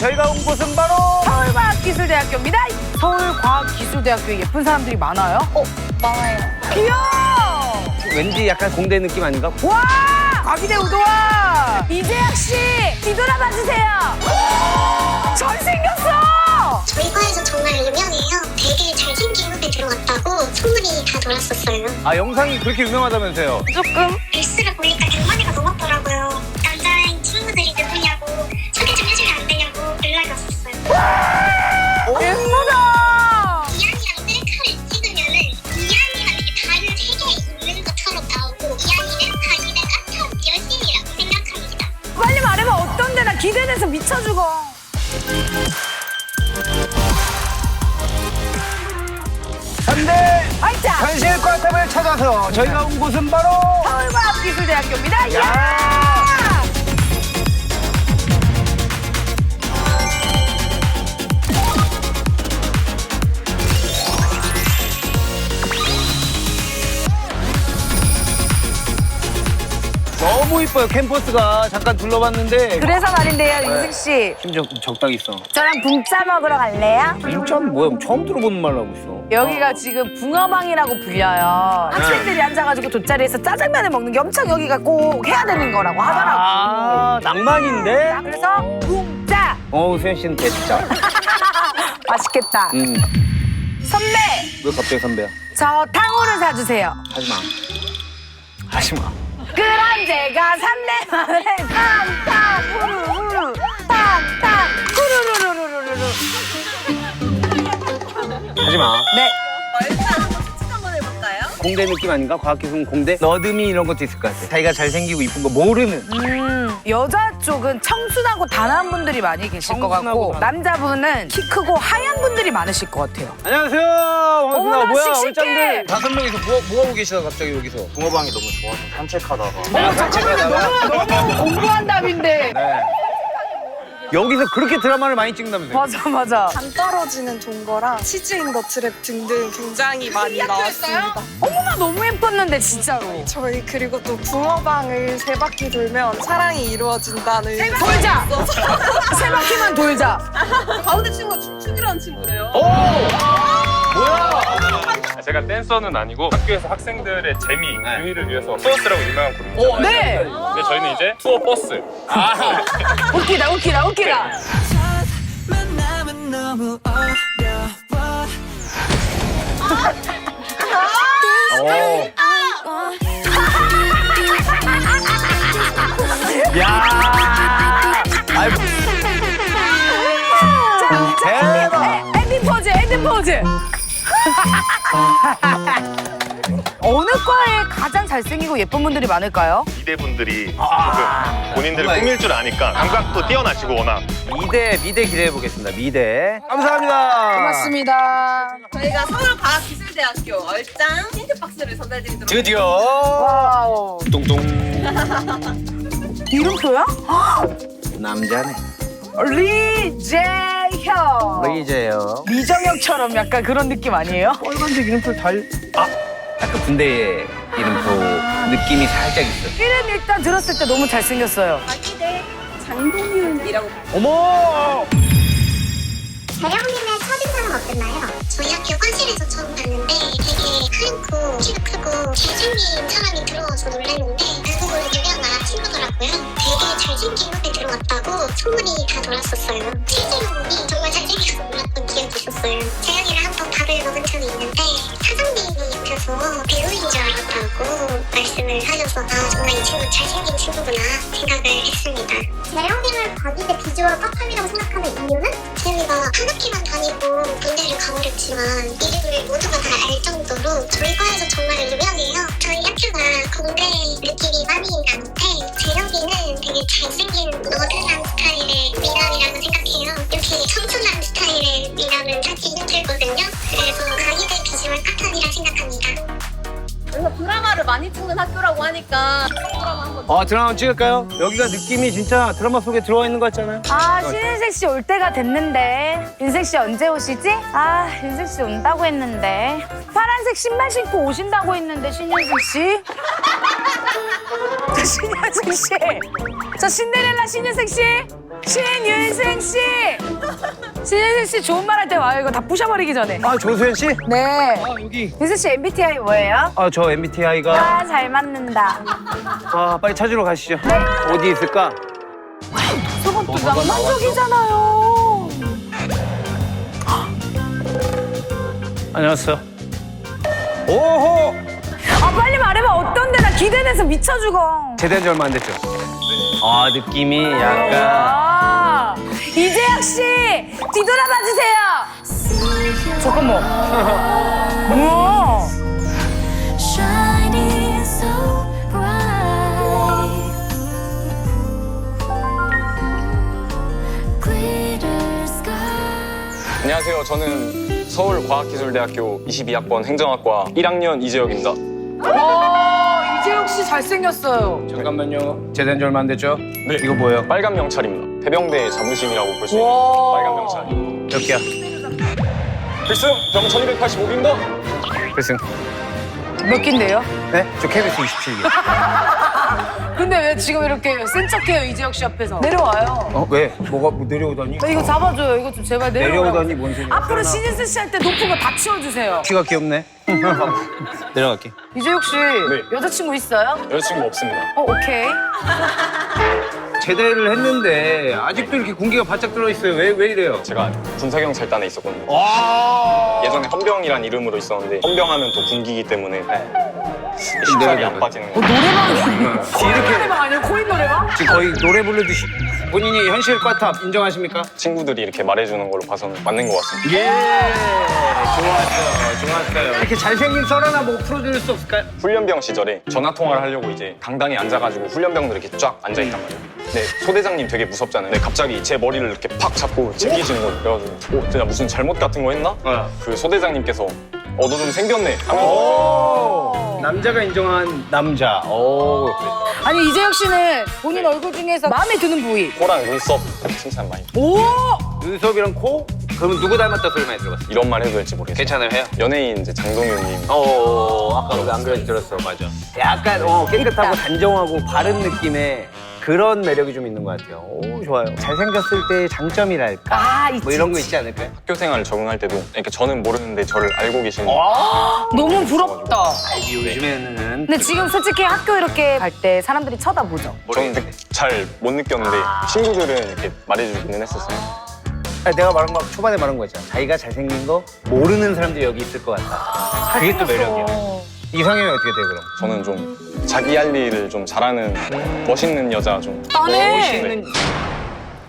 저희가 온 곳은 바로 서울과학기술대학교입니다. 서울과학기술대학교에 예쁜 사람들이 많아요? 많아요. 귀여워! 왠지 약간 공대 느낌 아닌가? 와! 과기대 우도와! 이재학 씨! 뒤돌아봐 주세요! 잘생겼어! 저희 과에서 정말 유명해요. 되게 잘생긴 후배 들어왔다고 소문이 다 돌았었어요. 아, 영상이 그렇게 유명하다면서요? 조금? 뉴스를 보니까 100만이가 넘었더라고요. 남자인 친구들이 누구냐고 소개 좀 해주면 안 되냐고 연락이 왔었어요. 예쁘다! 이한이랑 셀카를 찍으면은 이한이랑 이렇게 다른 세계에 있는 것처럼 나오고 이한이는 자기네 까참 여신이라고 생각합니다. 빨리 말해봐 어떤데 나 기대돼서 미쳐 죽어. 현대 아이자! 현실 과탑을 찾아서 저희가 온 곳은 바로 서울과학기술대학교입니다. 야! 야! 너무 이뻐요. 캠퍼스가 잠깐 둘러봤는데 그래서 말인데요, 윤승 씨. 심지어 적당히 있어. 저랑 붕짜 먹으러 갈래요? 진짜는 뭐야? 처음 들어보는 말을 하고 있어. 여기가 지금 붕어방이라고 불려요. 학생들이 앉아가지고 돗자리에서 짜장면을 먹는 게 엄청 여기가 꼭 해야 되는 거라고 하더라고. 아, 낭만인데? 그래서 붕짜! 수현 씨는 대짜. 맛있겠다. 선배! 왜 갑자기 선배야? 저 탕후루 사주세요. 하지 마. 하지 마. 그럼 제가 3대 마을에 탕탕 후루후루 탕탕 후루루루루루루. 하지 마. 네. 공대 느낌 아닌가? 과학기술은 공대? 너드미 이런 것도 있을 것 같아. 자기가 잘생기고 이쁜 거 모르는. 여자 쪽은 청순하고 단아한 분들이 많이 계실 것 청순하고 같고 단아. 남자분은 키 크고 하얀 분들이 많으실 것 같아요. 안녕하세요. 반갑습니다. 어머나, 뭐야? 씩씩해. 얼짱들 5명이서 뭐 하고 계시다 갑자기 여기서. 붕어방이 너무 좋아서 산책하다가 너무 공부한 답인데. 네. 여기서 그렇게 드라마를 많이 찍는다면서요? 맞아 맞아. 단 떨어지는 동거랑 치즈 인 더 트랩 등등 굉장히 많이 나왔습니다. 어머나 너무 예뻤는데 진짜로. 저희 그리고 또 붕어방을 3바퀴 돌면 사랑이 이루어진다는 돌자. 세 바퀴만 돌자. 가운데 친구가 춤추기라는 친구래요. 오! 뭐야? 제가 댄서는 아니고 학교에서 학생들의 재미, 네. 유희를 위해서 투어스라고 유명한 그룹이잖아요. 네. 근데 저희는 이제 투어 버스. 웃기다 웃기다 웃기다. 오. 야! 아이, 대박! 엔딩 포즈 엔딩 포즈. 어느 과에 가장 잘생기고 예쁜 분들이 많을까요? 이대분들이 조금 본인들이 꾸밀 줄 아니까 감각도 뛰어나시고 워낙. 미대 기대해 보겠습니다. 미대. 감사합니다. 고맙습니다. 저희가 서울과학기술대학교 얼짱 힌트박스를 전달드리도록 드디어 와우. 뚱뚱 이름표야? 남자네. 리재형. 레이저예요. 미정혁처럼 약간 그런 느낌 아니에요? 빨간색 이름표 약간 군대의 이름표 느낌이 살짝 있어. 이름 일단 들었을 때 너무 잘생겼어요. 과기대 장동윤이라고. 어머! 재영님의 첫인상은 어땠나요? 저희 학교 화실에서 처음 봤는데 되게 하얗고 키도 크고 잘생긴 사람이 들어와서 놀랐는데 알고 보니 유명한 친구더라고요. 되게 잘생긴 후배 들어왔다고 소문이 다 돌았었어요. 실제로 보니 정말 잘생겨서 놀랐던 기억이 있었어요. 재영이랑 한번 밥을 먹은 적이 있는데 사장님이 옆에서 배우인 줄 알았다고 말씀을 하셔서 아 정말 이 친구 잘생긴 친구구나 생각을 했습니다. 재영님을 과기대 비주얼 빡함이라고 생각하는 이유는? 재영이가 한 학기만 다니고 군대를 가버렸지만 이름을 모두가 다 알 정도로 저희 과에서 정말 유명해요. 저희 학교가 공대 느낌이 많이 나는데 재영이는 되게 잘생긴 너드한 스타일의 미남이라고 생각해요. 이렇게 청순한 스타일의 미남은 찾기 힘들거든요. 그래서 과기대 비주얼 빡함이라 생각합니다. 그래서 드라마를 많이 찍는 학교라고 하니까 드라마 한번. 드라마 찍을까요? 여기가 느낌이 진짜 드라마 속에 들어와 있는 것 같잖아요. 아, 신인색 씨 올 때가 됐는데. 윤색 씨 언제 오시지? 아, 윤색 씨 온다고 했는데. 파란색 신발 신고 오신다고 했는데, 신윤색 씨. 저 신윤생 씨. 저 신데렐라 신윤생 씨. 신윤생 씨. 신윤생 씨 좋은 말 할 때 와요. 이거 다 부셔버리기 전에. 아, 조수현 씨? 네. 여기. 윤생 씨 MBTI 뭐예요? 아, 저 MBTI가. 아, 잘 맞는다. 아, 빨리 찾으러 가시죠. 어디 있을까? 저것도 낭만적이잖아요. 안녕하세요. 오호! 아, 빨리 말해봐. 어떤데? 나 기대돼서 미쳐 죽어. 제대한 지 얼마 안 됐죠? 아, 느낌이 약간. 아, 이재혁 씨, 뒤돌아봐 주세요. 잠깐만. 뭐야? Shining so bright, glitter sky. 안녕하세요. 저는 서울과학기술대학교 22학번 행정학과 1학년 이재혁입니다. 이재혁 씨 잘생겼어요. 잠깐만요. 제대한 지 얼마 안 됐죠? 네. 이거 뭐예요? 빨간 명찰입니다. 해병대 자부심이라고 볼 수 있는 와. 빨간 명찰. 몇 개야? 필승 병 1285기입니다. 글쎄. 몇 개인데요? 네? 저 KBS 27개. 근데 왜 지금 이렇게 센 척해요, 이재혁 씨 앞에서? 내려와요. 어? 왜? 뭐가 뭐 내려오다니? 나 이거 잡아줘요. 이거 좀 제발 내려오라고. 내려오다니 뭔 소리야? 앞으로 신인수 씨 할 때 높은 거 다 치워주세요. 키가 귀엽네. 내려갈게. 이재혁 씨, 여자친구 있어요? 여자친구 없습니다. 오케이. 제대를 했는데 아직도 이렇게 군기가 바짝 들어있어요. 왜 이래요? 제가 군사경찰단에 있었거든요. 와. 예전에 헌병이란 이름으로 있었는데 헌병하면 또 군기이기 때문에 식살이 안 빠지는 거예요. 노래방. 코인 이렇게 노래방 아니에요? 코인 노래방? 지금 거의 노래 부르듯이 본인이 현실 과탑 인정하십니까? 친구들이 이렇게 말해주는 걸로 봐서는 맞는 것 같습니다. 예. 좋았어요. 이렇게 잘생긴 썰 하나 뭐 풀어줄 수 없을까요? 훈련병 시절에 전화 통화를 하려고 이제 강당에 앉아가지고 훈련병들 이렇게 쫙 앉아있단 말이에요. 근데 소대장님 되게 무섭잖아요. 근데 갑자기 제 머리를 이렇게 팍 잡고 제끼시는 거예요. 그래가지고 제가 무슨 잘못 같은 거 했나? 그 소대장님께서 너 좀 생겼네 하면서 오. 남자가 인정한 남자. 오. 아니, 이재혁 씨는 본인 얼굴 중에서 마음에 드는 부위. 코랑 눈썹 칭찬 많이 오! 눈썹이랑 코? 그러면 누구 닮았다 소리 많이 들어봤어? 이런 말 해도 될지 모르겠어요. 괜찮아요, 해요? 연예인 이제 장동윤님 아까 우리 안 그래도 들었어, 맞아. 약간 깨끗하고 단정하고 바른 느낌의 그런 매력이 좀 있는 것 같아요. 오, 좋아요. 잘생겼을 때의 장점이랄까? 아, 있지. 뭐 이런 거 있지 않을까요? 학교 생활 적응할 때도 그러니까 저는 모르는데 저를 알고 계시는 너무 부럽다. 요즘에는 근데 지금 솔직히 학교 이렇게 갈 때 사람들이 쳐다보죠. 저는 잘 못 느꼈는데 친구들은 이렇게 말해주기는 했었어요. 아니, 내가 말한 거 초반에 말한 거 있잖아. 자기가 잘생긴 거 모르는 사람들이 여기 있을 것 같다. 그게 또 매력이야. 이상형이 어떻게 돼 그럼? 저는 좀 자기 할 일을 좀 잘하는 멋있는 여자 좀 나네.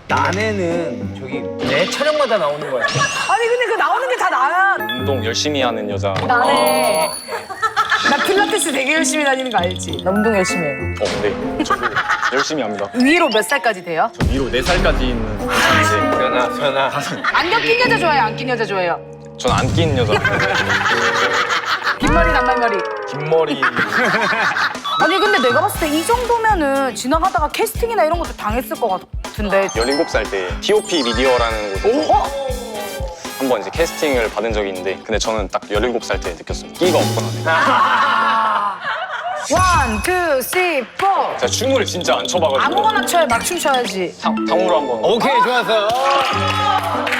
나네는 저기 내 촬영마다 나오는 거야. 아니, 근데 그 나오는 게 다 나야. 운동 열심히 하는 여자. 나네. 나 필라테스 되게 열심히 다니는 거 알지? 나 운동 열심히 해요. 네. 저도 열심히 합니다. 위로 몇 살까지 돼요? 저 위로 4살까지 있는 여자인데 수연아. 안경 낀 여자 좋아해요? 안 낀 여자 좋아해요? 전 안 낀 여자. 긴 머리, 단발머리. 긴 머리. 아니, 근데 내가 봤을 때 이 정도면은 지나가다가 캐스팅이나 이런 것도 당했을 것 같은데. 17살 때 T.O.P 미디어라는 곳에서 한번 이제 캐스팅을 받은 적이 있는데 근데 저는 딱 17살 때 느꼈어요. 끼가 없구나. 1, 2, 3, 4. 제가 춤을 진짜 안 춰봐가지고 아무거나 춰요. 맞춤 춰야지. 탕후루 한번. 오케이, 좋았어.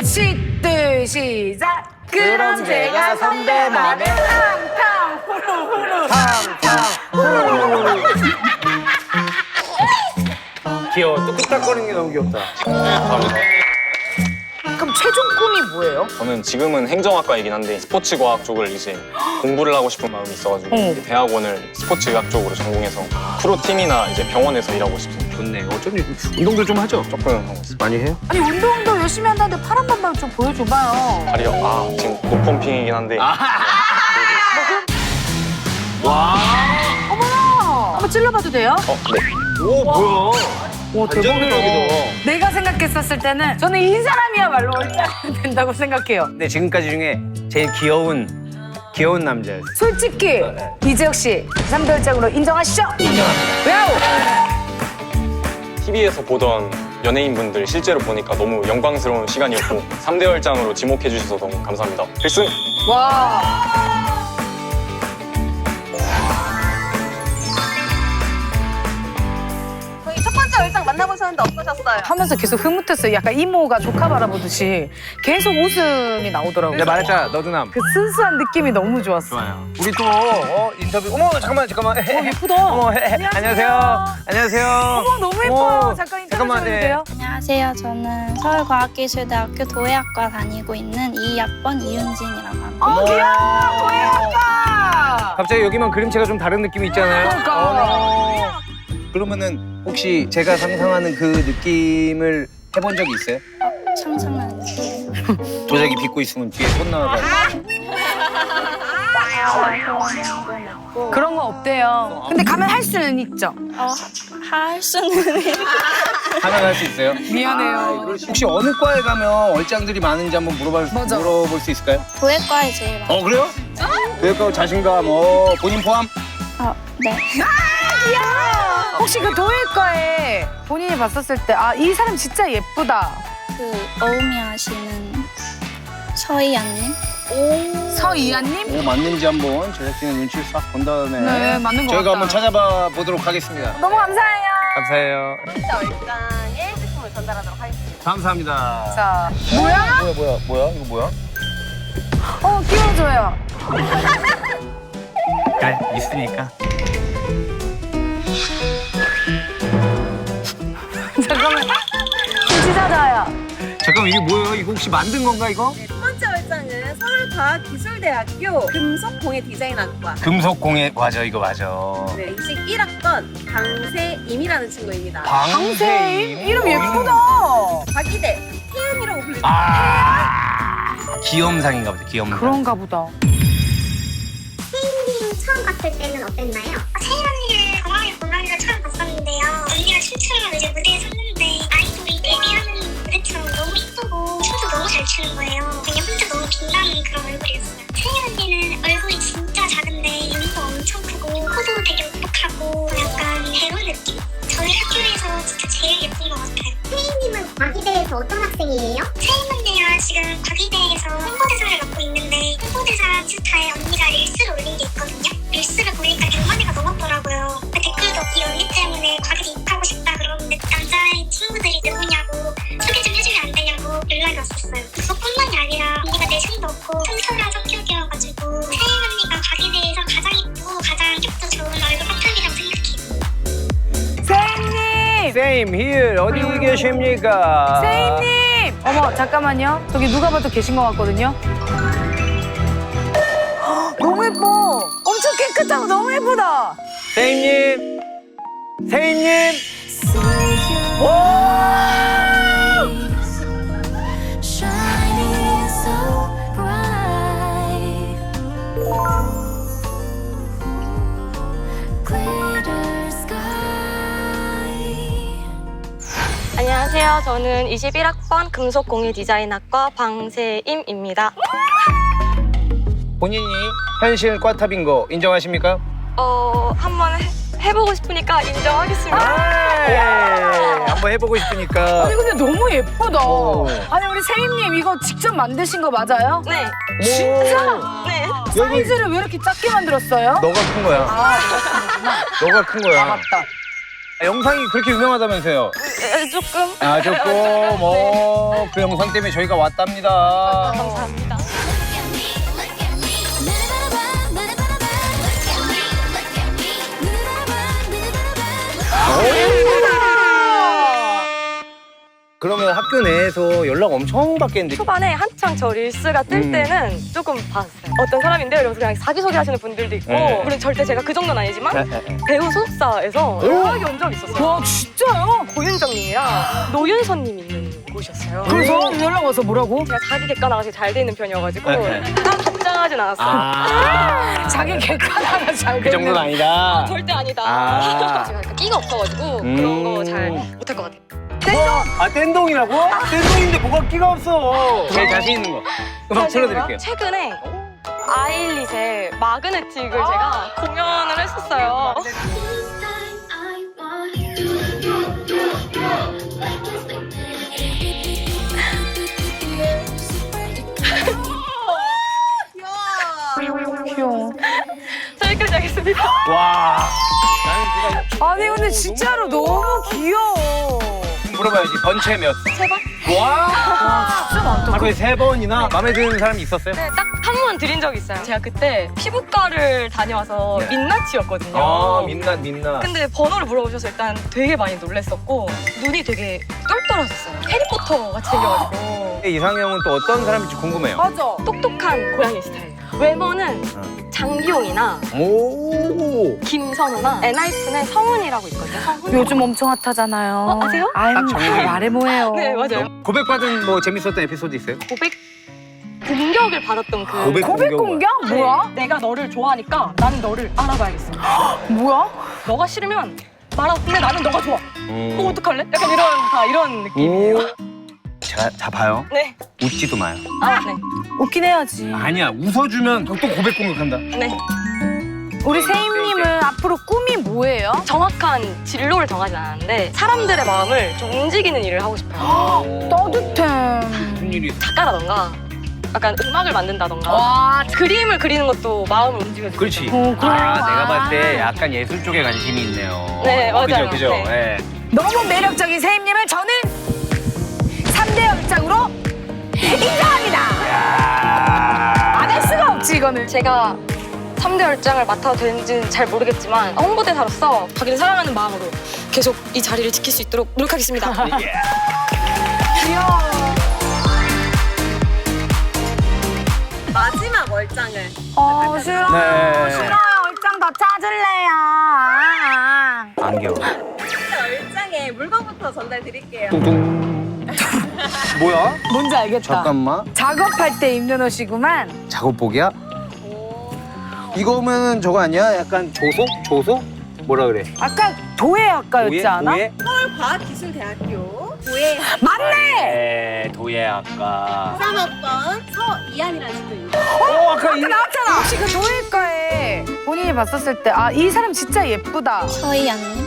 시들 시작. 그럼 제가 선배만의 탕탕 후루후루 귀여워. 뚝딱거리는 게 너무 귀엽다. 그럼 최종 꿈이 뭐예요? 저는 지금은 행정학과이긴 한데 스포츠과학 쪽을 이제 공부를 하고 싶은 마음이 있어가지고 이제 대학원을 스포츠의학 쪽으로 전공해서 프로팀이나 이제 병원에서 일하고 싶습니다. 좋네. 어쩐지 운동도 좀 하죠? 조금 하고 있어요. 많이 해요? 아니, 운동도 열심히 한다는데 팔 한 번만 좀 보여줘봐요. 다리요. 지금 노펌핑이긴 한데 어머나! 한번 찔러봐도 돼요? 네. 오, 뭐야. 오, 대박이다. 내가 생각했었을 때는 저는 이 사람이야말로 얼짱 된다고 생각해요. 네, 지금까지 중에 제일 귀여운 남자였어요. 솔직히 이재혁 씨 3대 얼짱으로 인정하시죠? 인정합니다. 왜요? TV에서 보던 연예인분들 실제로 보니까 너무 영광스러운 시간이었고 3대 얼짱으로 지목해 주셔서 너무 감사합니다. 필승! 와. 하셨는데 어떠셨어요? 하면서 계속 흐뭇했어요. 약간 이모가 조카 바라보듯이 계속 웃음이 나오더라고요. 내가 말했잖아, 너드남. 그 순수한 느낌이 너무 좋았어. 좋아요. 우리 또 인터뷰. 어머, 잠깐만. 예쁘다. 어머, 안녕하세요. 안녕하세요. 어머, 너무 예뻐요. 잠깐 인터뷰 잠깐만, 좀 네. 해주세요. 안녕하세요. 저는 서울과학기술대학교 도예학과 다니고 있는 2학번 이윤진이라고 합니다. 귀여워. 도예학과. 갑자기 여기만 그림체가 좀 다른 느낌이 있잖아요. 그러니까. 그러면은 혹시 제가 상상하는 그 느낌을 해본 적이 있어요? 상상하는 느낌. 도자기 빚고 있으면 뒤에 손 나와가지고. 그런 거 없대요. 근데 가면 할 수는 있죠. 할 수는 하면 할 수 있어요? 미안해요. 혹시 어느 과에 가면 얼짱들이 많은지 한번 맞아. 물어볼 수 있을까요? 도예과에 제일 많아요. 그래요? 도예과 자신감, 본인 포함? 네. 혹시 그 도예과에 본인이 봤었을 때 이 사람 진짜 예쁘다. 그 어음이 하시는 서희연님. 서이한님? 오, 맞는지 한번 제작진의 눈치를 싹 본 다음에 네, 맞는 것 저희가 같다. 한번 찾아봐 보도록 하겠습니다. 너무 감사해요. 감사해요. 진짜 얼짱의 제품을 전달하도록 하겠습니다. 감사합니다. 자, 뭐야? 뭐야? 이거 뭐야? 끼워줘요. 그래, 있으니까. 잠깐만. 김치 찾아요. 잠깐만, 이게 뭐예요? 이거 혹시 만든 건가, 이거? 첫 번째 얼짱은 서울과학기술대학교 금속공예디자인학과 금속공예, 맞아, 이거 맞아. 네, 21학번 강세임이라는 친구입니다. 강세임? 이름 예쁘다. 과기대 태연이라고 불립니다. 기염상인가 보다, 기염상. 그런가 보다. 세인님 처음 봤을 때는 어땠나요? 세인 언니를 공항에 보면서 처음 봤었는데요. 언니가 춤추면 이제 무대에 섰는데 아이돌이 데뷔하는 무대처럼 너무 이쁘고 춤도 너무 잘 추는 거예요. 그냥 혼자 너무 빛나는 그런 얼굴이었어요. 세인 언니는 얼굴이 진짜 작은데 눈도 엄청 크고 코도 되게 오목하고 약간 배우 느낌? 저희 학교에서 진짜 제일 예쁜 것 같아요. 세인님은 과기대에서 어떤 학생이에요? 세인 언니가 지금 과기대에서 홍보대사를 맡고 있는데 홍보대사 인스타에 언니가 릴스를 올린 게 있거든요. 릴스를 보니까 100만회가 넘었더라고요. 댓글도 이 언니 때문에 과기대 입학하고 싶다 그러는데 남자인 친구들이 누구냐고 소개 좀 해주면 안 되냐고 연락이 왔었어요. 그것뿐만이 아니라 언니가 내신도 없고 청소년 성격이어가지고 세인 언니가 과기대에서 가장 이쁘고 가장 격도 좋은 얼굴 파트이라고 생각해요. 세임님! 세임 힐 어디 계십니까? 세임님! 어머, 잠깐만요. 저기 누가 봐도 계신 것 같거든요. 너무 예뻐. 엄청 깨끗하고 너무 예쁘다. 세임님, 세임님. Shining so bright. Glitter sky. 안녕하세요. 저는 21학번 금속공예디자인학과 방세임입니다. 본인이 현실 꽈탑인 거 인정하십니까? 한번 해보고 싶으니까 인정하겠습니다. 한번 해보고 싶으니까. 아니, 근데 너무 예쁘다. 오. 아니, 우리 세임님 이거 직접 만드신 거 맞아요? 네. 진짜? 네. 사이즈를 왜 이렇게 작게 만들었어요? 너가 큰 거야. 너가 큰 거야. 맞다. 영상이 그렇게 유명하다면서요? 조금. 조금 그 영상 때문에 저희가 왔답니다. 감사합니다. 그러면 학교 내에서 연락 엄청 받겠는데. 초반에 한창 저 릴스가 뜰 때는 조금 봤어요. 어떤 사람인데요? 이러면서 그냥 자기소개 하시는 분들도 있고 물론 절대 제가 그 정도는 아니지만 배우 소속사에서 연락이 온 적이 있었어요. 와, 진짜요? 고윤정님이랑 노윤서님 있는 곳이었어요. 그래서 연락 와서 뭐라고? 제가 자기 객관화가 되게 잘 돼 있는 편이어가지고 딱 답장하진 않았어요. 자기 객관화가 잘 그 정도는 아니다. 절대 아니다. 제가 약간 끼가 없어가지고 그런 거 잘 못할 것 같아요. 땡동이라고? 땡동인데 뭐가 끼가 없어. 제일 자신 있는 거. 음악 틀어드릴게요. 최근에 아일릿의 마그네틱을 제가 공연을 했었어요. 귀여워. 저기까지 하겠습니다. 와. 아니, 근데 진짜로 너무 귀여워. 물어봐야지. 전체 몇? 3번? 와! 진짜 많다. 하루에 3번이나 마음에 드는 사람이 있었어요? 네, 딱 한 번 드린 적이 있어요. 제가 그때 피부과를 다녀와서 네. 민낯이었거든요. 아, 민낯. 근데 번호를 물어보셔서 일단 되게 많이 놀랬었고 눈이 되게 똘똘하셨어요. 해리포터 같이 생겨가지고 이상형은 또 어떤 사람일지 궁금해요. 맞아. 똑똑한 고양이 스타일. 외모는 장기용이나 오! 김선우나 엔하이픈의 성훈이라고 있거든요. 성훈? 요즘 엄청 핫하잖아요. 아세요? 아유, 딱 정리. 말해 뭐해요. 네, 맞아요. 고백받은 뭐 재밌었던 에피소드 있어요? 고백 공격을 받았던 그 고백 공격? 네, 뭐야? 내가 너를 좋아하니까 나는 너를 알아봐야겠어. 뭐야? 너가 싫으면 말아. 근데 나는 너가 좋아. 그럼 어떡할래? 약간 이런 느낌이에요. 자, 봐요. 네. 웃지도 마요. 아, 네. 웃긴 해야지. 아니야, 웃어주면 또 고백 공격한다. 네. 우리 세임님은 앞으로 꿈이 뭐예요? 정확한 진로를 정하진 않았는데 사람들의 마음을 좀 움직이는 일을 하고 싶어요. 따뜻해. 무슨 일이 있어? 작가라던가 약간 음악을 만든다던가 와, 그림을 그리는 것도 마음을 움직여주고 그렇지. 어, 그래요? 내가 아. 봤을 때 약간 예술 쪽에 관심이 있네요. 네, 맞아요. 그죠. 네. 예. 너무 매력적인 세임님을 저는 3대 연장으로 인정합니다. 안 할 수가 없지 이거는. 제가 3대 열장을 맡아도 되는지는 잘 모르겠지만 홍보대사로서 자기를 사랑하는 마음으로 계속 이 자리를 지킬 수 있도록 노력하겠습니다. 귀여워. 마지막 월장을 싫어. 네. 싫어요. 얼짱 더 찾을래요. 안 귀여워. 월장에 물건부터 전달 드릴게요. 뚱뚱. 뭐야? 뭔지 알겠다. 잠깐만. 작업할 때 입는 옷이구만. 작업복이야? 이거면 저거 아니야? 약간 조소? 뭐라 그래? 아까 도예학과였지 않아? 서울과학기술대학교 도예 맞네. 네, 도예학과. 3학번 서이안이라는 친구입니다. 아까 나왔잖아. 혹시 그 도예과에 본인이 봤었을 때 아, 이 사람 진짜 예쁘다. 저희 언니.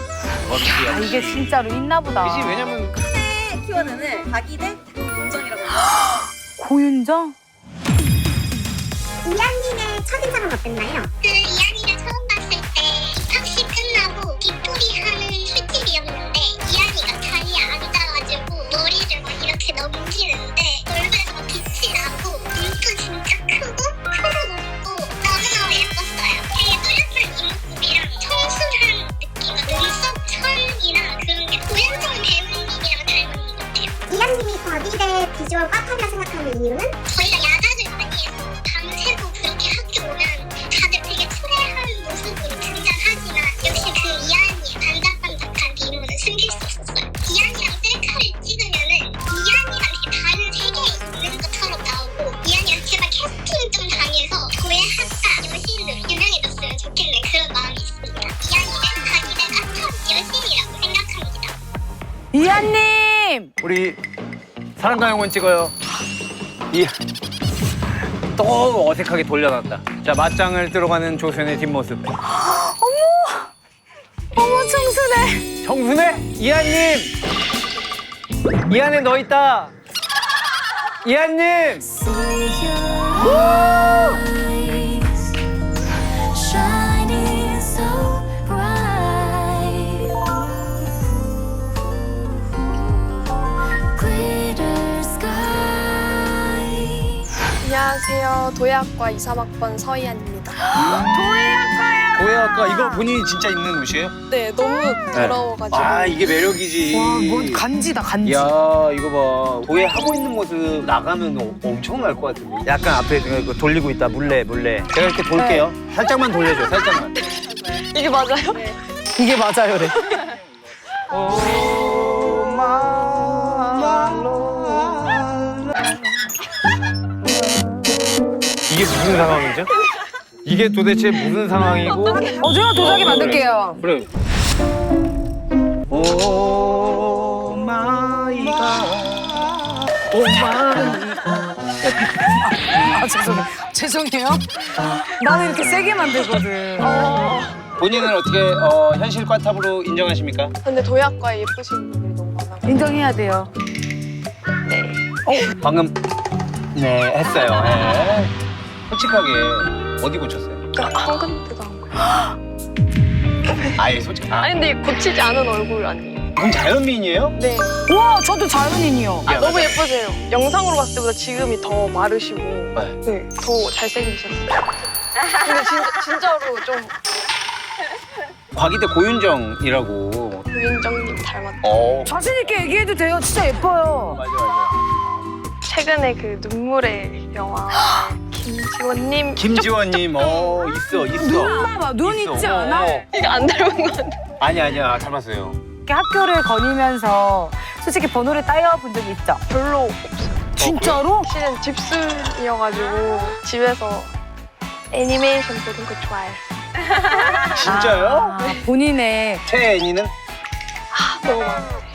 아, 이게 진짜로 있나 보다. 그치, 왜냐면 키워드는 박이대 윤정이라고 합니다. 고윤정? 이한님의 첫인상은 어땠나요? 그 이한이를 처음 봤을 때 입학식 끝나고 뒷풀이 하는 술집이었는데 이한이가 자리에 앉아가지고 머리를 막 이렇게 넘기는데 얼굴에서 막 빛이 나고 눈도 진짜 크고 코도 높고 너무너무 예뻤어요. 되게 뚜렷한 이목구비랑 청순한 느낌과 눈썹 천이랑 그런 게 고현정 배우님이랑 닮은 것 같아요. 이한님이 과기대 비주얼 꽉하다 생각하는 이유는? 저희가 야자를 많이 해서 밤새고 그렇게 학교 오면 다들 되게 초라한 모습으로 등장하지만 역시 그 이한이의 반짝반짝한 미모는 숨길 수 없었어요. 이한이랑 셀카를 찍으면은 이한이랑 되게 다른 세계에 있는 것처럼 나오고 이한이랑 제발 캐스팅 좀 당해서 도예학과 여신으로 유명해졌으면 좋겠는 그런 마음이 있습니다. 이한이는 자기네가 첫 여신이라고 생각합니다. 이한님! 우리 사랑과 영혼 찍어요. 또 어색하게 돌려놨다. 자, 맞짱을 들어가는 조수연의 뒷모습. 어머, 청순해. 정순애? 이한님! 이한에 너 있다. 이한님! Shining so bright. Glitter sky. 안녕하세요. 도예학과 2, 3학번 서희안입니다. 도예학과 이거 본인이 진짜 입는 옷이에요? 네, 너무 더러워가지고. 아, 이게 매력이지. 와, 뭐 간지다, 간지. 야, 이거 봐. 도예 하고 있는 모습 나가면 엄청날 것 같은데. 약간 앞에 이거 돌리고 있다. 물레. 제가 이렇게 돌게요. 살짝만 돌려줘, 살짝만. 이게 맞아요? 이게 맞아요, 그래. 이게 무슨 상황이죠? 이게 도대체 무슨 상황이고? 제가 도자기 만들게요. 그래. 오 마이 갓. 오 마이 갓. 아, 죄송해요. 나는 이렇게 세게 만들거든. 본인은 어떻게 현실 과탑으로 인정하십니까? 근데 도예학과에 예쁘신 분들이 너무 많아요. 인정해야 돼요. 방금 네 했어요. 네. 솔직하게 어디 고쳤어요? 황금 뜨거운 거. 아예 솔직히. 아니 근데 고치지 않은 얼굴 아니에요? 그럼 자연미인이에요? 네. 우와, 저도 자연인이요. 너무 예쁘세요. 영상으로 봤을 때보다 지금이 더 마르시고 네, 더 잘생기셨어요. 근데 진짜로 좀 과기대 고윤정이라고. 고윤정님 닮았다. 자신 있게 얘기해도 돼요. 진짜 예뻐요. 맞아. 최근에 그 눈물의 영화 김지원님 김지원님, 있어. 눈 봐봐, 눈 있어. 있지 않아? 이거 안 닮은 것 같아. 아니야, 닮았어요. 이렇게 학교를 거니면서 솔직히 번호를 따여본 적이 있죠? 별로 없어요. 진짜로? 실은 집순이어가지고 집에서 애니메이션 보는 거 좋아해요. 진짜요? 본인의 태애니는? 너무 많아요.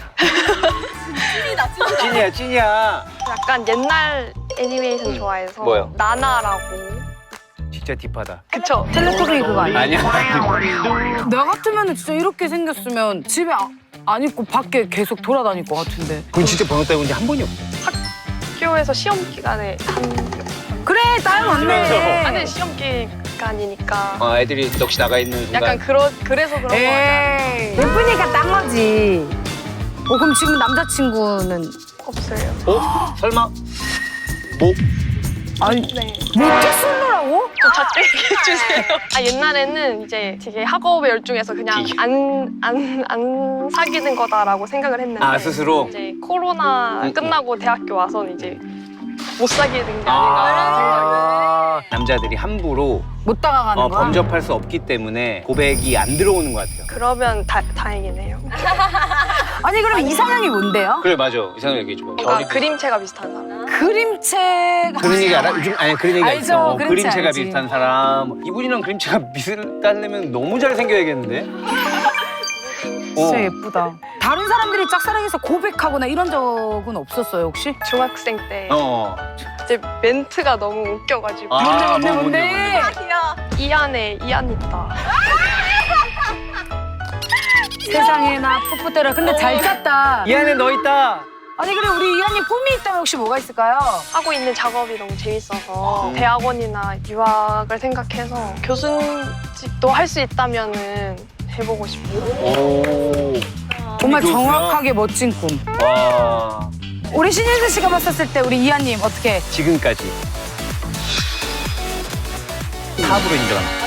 찐이야. 약간 옛날 애니메이션 좋아해서 뭐요? 나나라고. 진짜 딥하다. 그쵸? 텔레토비 그거 아니야? 아니야. 나 같으면 진짜 이렇게 생겼으면 집에 안 있고 밖에 계속 돌아다닐 것 같은데. 그건 진짜 번호 따본 지 한 번이 없어. 학교에서 시험 기간에 그래, 딸 맞네. 아니 시험 기간이니까 애들이 넋이 나가 있는 순간. 약간 그래서 그런 거 같아요. 에이, 예쁘니까 딴 거지. 그럼 지금 남자친구는? 없어요. 설마? 뭐? 아니, 네. 못해 솔로라고? 좀 작게 얘기해주세요. 옛날에는 이제 되게 학업에 열중해서 그냥 안 사귀는 거다라고 생각을 했는데 스스로? 이제 코로나 끝나고 대학교 와서는 이제 못 사귀는 게 아닌가 남자들이 함부로 못 다가가는 거야? 범접할 수 없기 때문에 고백이 안 들어오는 것 같아요. 그러면 다행이네요. 아니, 그럼 이상형이 뭔데요? 그래, 맞아. 이상형 얘기해줘. 뭔가 그림체가 비슷한 사람. 그림체가. 그런 얘기 알아? 요즘 그런 얘기 알죠, 있어. 그림체 그림체가 알지. 비슷한 사람. 이분이랑 그림체가 비슷하려면 너무 잘생겨야겠는데? 진짜 예쁘다. 다른 사람들이 짝사랑해서 고백하거나 이런 적은 없었어요, 혹시? 중학생 때 어. 이제 멘트가 너무 웃겨가지고 뭔데? 이 안에 이안 있다. 세상에나 풋풋대라. 근데 잘 짰다. 이 안에 너 있다. 아니, 그래, 우리 이한님 꿈이 있다면 혹시 뭐가 있을까요? 하고 있는 작업이 너무 재밌어서 대학원이나 유학을 생각해서 교수직도 할 수 있다면은 해보고 싶어요. 오. 정말 꿈이 정확하게 멋진 꿈. 와. 우리 신예슬 씨가 봤었을 때 우리 이한님 어떻게? 지금까지 탑으로 인정합니다.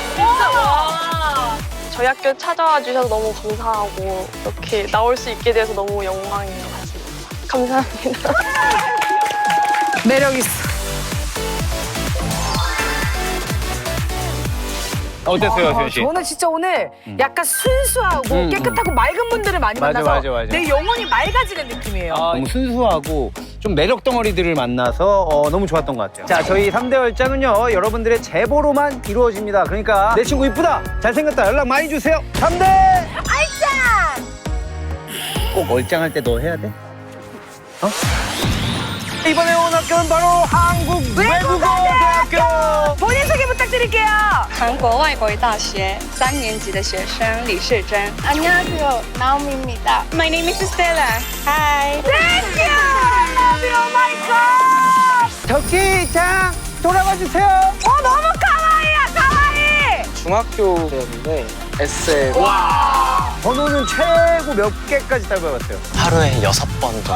저희 학교 찾아와 주셔서 너무 감사하고 이렇게 나올 수 있게 돼서 너무 영광인 것 같습니다. 감사합니다. 매력 있어. 어땠어요, 수현 씨? 저는 진짜 오늘 약간 순수하고 깨끗하고 맑은 분들을 많이 맞아, 만나서 맞아. 내 영혼이 맑아지는 느낌이에요. 너무 순수하고 좀 매력 덩어리들을 만나서 너무 좋았던 것 같아요. 자, 저희 3대 얼짱은요, 여러분들의 제보로만 이루어집니다. 그러니까 내 친구 이쁘다, 잘생겼다, 연락 많이 주세요. 3대 얼짱! 꼭 얼짱할 때 너 해야 돼? 이번에 온 학교는 바로 한국외국어대학교! 본인 소개 부탁드릴게요. 韩国外国语大学3年级的学生李世珍。 안녕하세요. 나오미입니다. My name is Stella. Hi. Thank you. Love you, my God. 덕기장 돌아와 주세요. 너무 카와이야, 카와이. 중학교 때였는데 SM 번호는 최고 몇 개까지 따봐봤어요? 하루에 6번 정도.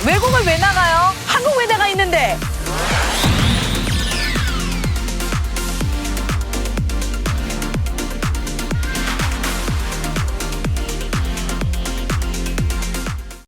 외국을 왜 나가요? 한국 외대가 있는데.